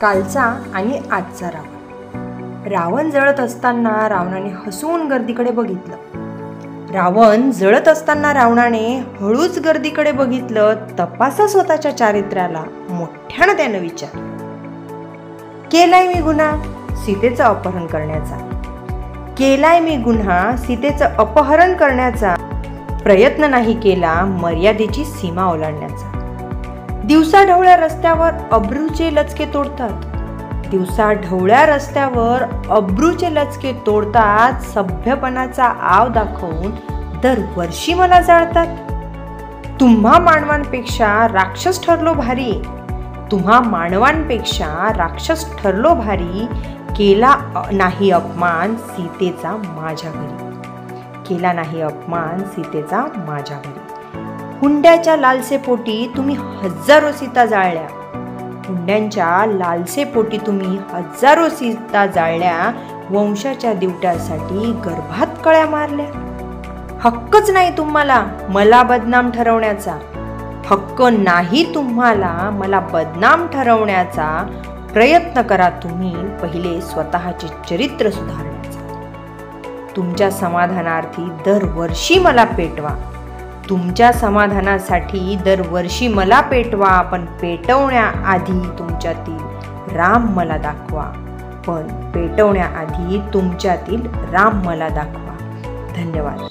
कालचा आणि आजचा रावण। रावण जळत असताना रावणाने हसून गर्दीकडे बघितलं। रावण जळत असताना रावणाने हळूच गर्दीकडे बघितलं। तपासा स्वतःच्या चारित्र्याला, मोठ्यानं त्यानं विचारलं, केलाय मी गुन्हा सीतेचं अपहरण करण्याचा? केलाय मी गुन्हा सीतेचं अपहरण करण्याचा? प्रयत्न नाही केला मर्यादेची सीमा ओलांडण्याचा। दिवसाढवळ्या रस्त्यावर अब्रूचे लचके तोडतात, दिवसाढवळ्या रस्त्यावर अब्रूचे लचके तोडतात। सभ्यपणाचा आव दाखवून दरवर्षी मला जाळतात। तुम्हा मानवांपेक्षा राक्षस ठरलो भारी, तुम्हा मानवांपेक्षा राक्षस ठरलो भारी। केला नाही अपमान सीतेचा माझ्या घरी, केला नाही अपमान सीतेचा माझ्या घरी। हुंड्याच्या लालसेपोटी तुम्ही हजारो सीता जाळल्या, हुंड्यांच्या लालसेपोटी तुम्ही हजारो सीता जाळल्या। वंशाच्या दिवट्यासाठी गर्भात कळ्या मारल्या। हक्कच नाही तुम्हाला मला बदनाम ठरवण्याचा, हक्क नाही तुम्हाला मला बदनाम ठरवण्याचा। प्रयत्न करा तुम्ही पहिले स्वतःचे चरित्र सुधारण्याचा। तुमच्या समाधानार्थी दरवर्षी मला पेटवा, तुमच्या समाधानासाठी दरवर्षी मला पेटवा। पण पेटवण्याआधी तुमच्यातील राम मला दाखवा, पण पेटवण्याआधी तुमच्यातील राम मला दाखवा। धन्यवाद।